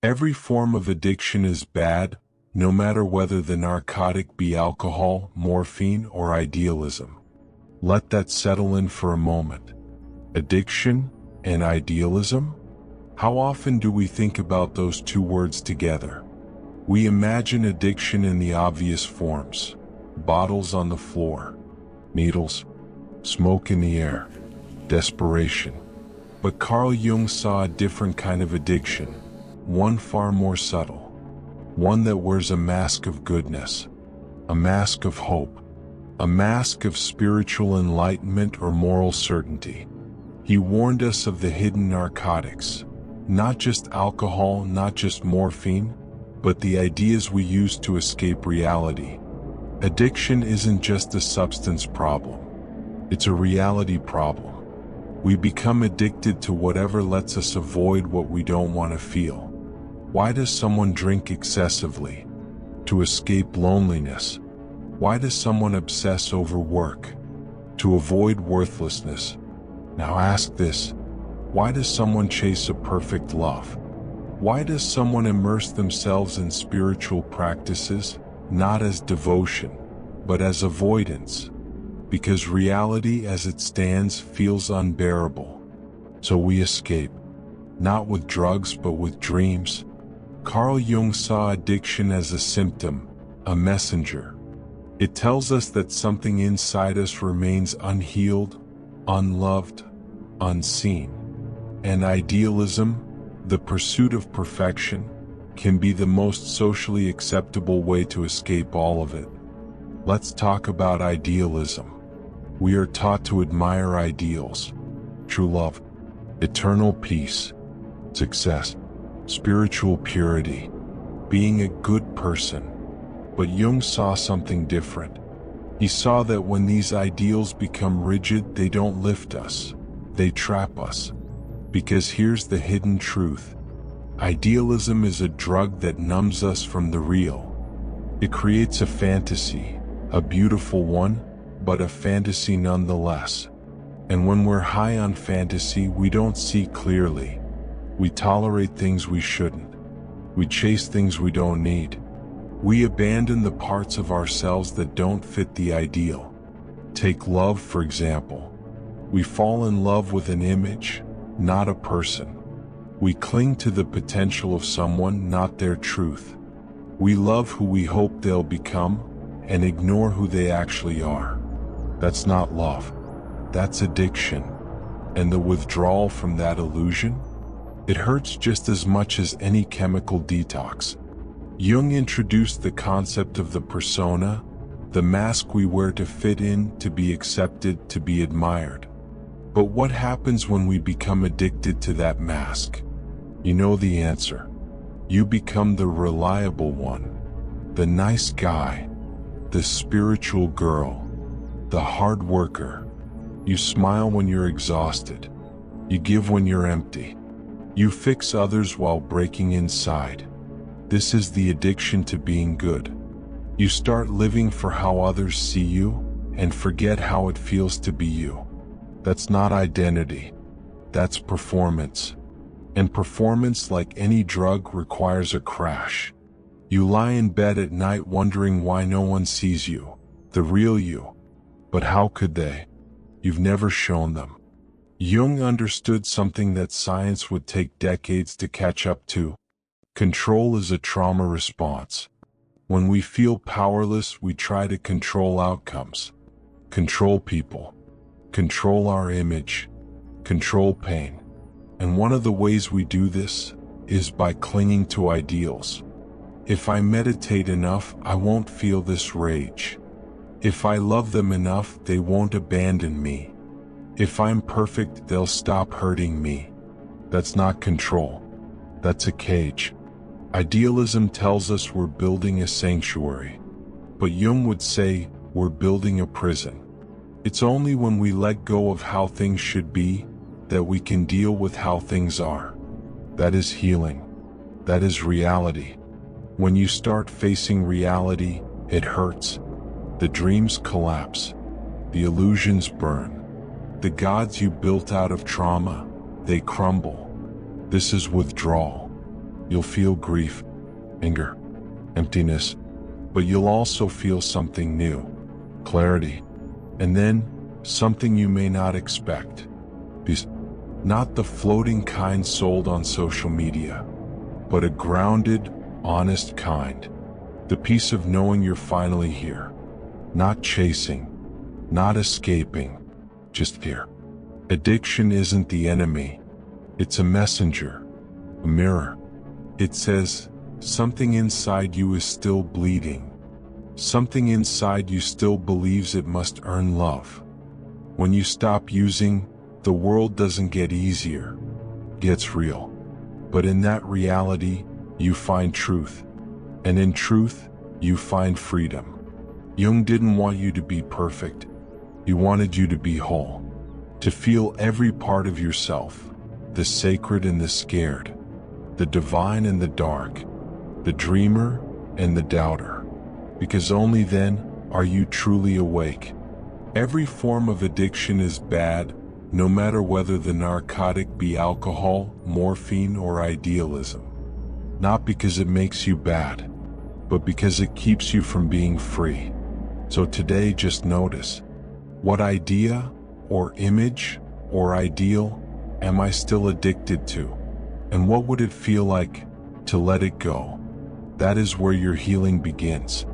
Every form of addiction is bad, no matter whether the narcotic be alcohol, morphine, or idealism. Let that settle in for a moment. Addiction and idealism? How often do we think about those two words together? We imagine addiction in the obvious forms: bottles on the floor, needles, smoke in the air, desperation. But Carl Jung saw a different kind of addiction, one far more subtle, one that wears a mask of goodness, a mask of hope, a mask of spiritual enlightenment or moral certainty. He warned us of the hidden narcotics, not just alcohol, not just morphine, but the ideas we use to escape reality. Addiction isn't just a substance problem, it's a reality problem. We become addicted to whatever lets us avoid what we don't want to feel. Why does someone drink excessively? To escape loneliness. Why does someone obsess over work? To avoid worthlessness. Now ask this: why does someone chase a perfect love? Why does someone immerse themselves in spiritual practices, not as devotion, but as avoidance? Because reality as it stands feels unbearable. So we escape, not with drugs but with dreams. Carl Jung saw addiction as a symptom, a messenger. It tells us that something inside us remains unhealed, unloved, unseen. And idealism, the pursuit of perfection, can be the most socially acceptable way to escape all of it. Let's talk about idealism. We are taught to admire ideals: true love, eternal peace, success, spiritual purity, being a good person. But Jung saw something different. He saw that when these ideals become rigid, they don't lift us, they trap us. Because here's the hidden truth: idealism is a drug that numbs us from the real. It creates a fantasy, a beautiful one, but a fantasy nonetheless. And when we're high on fantasy, we don't see clearly. We tolerate things we shouldn't. We chase things we don't need. We abandon the parts of ourselves that don't fit the ideal. Take love, for example. We fall in love with an image, not a person. We cling to the potential of someone, not their truth. We love who we hope they'll become and ignore who they actually are. That's not love. That's addiction. And the withdrawal from that illusion? It hurts just as much as any chemical detox. Jung introduced the concept of the persona, the mask we wear to fit in, to be accepted, to be admired. But what happens when we become addicted to that mask? You know the answer. You become the reliable one, the nice guy, the spiritual girl, the hard worker. You smile when you're exhausted. You give when you're empty. You fix others while breaking inside. This is the addiction to being good. You start living for how others see you and forget how it feels to be you. That's not identity. That's performance. And performance, like any drug, requires a crash. You lie in bed at night wondering why no one sees you, the real you. But how could they? You've never shown them. Jung understood something that science would take decades to catch up to. Control is a trauma response. When we feel powerless, we try to control outcomes, control people, control our image, control pain. And one of the ways we do this is by clinging to ideals. If I meditate enough, I won't feel this rage. If I love them enough, they won't abandon me. If I'm perfect, they'll stop hurting me. That's not control. That's a cage. Idealism tells us we're building a sanctuary. But Jung would say we're building a prison. It's only when we let go of how things should be that we can deal with how things are. That is healing. That is reality. When you start facing reality, it hurts. The dreams collapse. The illusions burn. The gods you built out of trauma, they crumble. This is withdrawal. You'll feel grief, anger, emptiness, but you'll also feel something new, clarity, and then something you may not expect. Peace. Not the floating kind sold on social media, but a grounded, honest kind. The peace of knowing you're finally here. Not chasing, not escaping, just here. Addiction isn't the enemy. It's a messenger, a mirror. It says, something inside you is still bleeding. Something inside you still believes it must earn love. When you stop using, the world doesn't get easier, it gets real. But in that reality, you find truth. And in truth, you find freedom. Jung didn't want you to be perfect. He wanted you to be whole. To feel every part of yourself, the sacred and the scared, the divine and the dark, the dreamer and the doubter. Because only then are you truly awake. Every form of addiction is bad, no matter whether the narcotic be alcohol, morphine, or idealism. Not because it makes you bad, but because it keeps you from being free. So today just notice, what idea, or image, or ideal am I still addicted to? And what would it feel like to let it go? That is where your healing begins.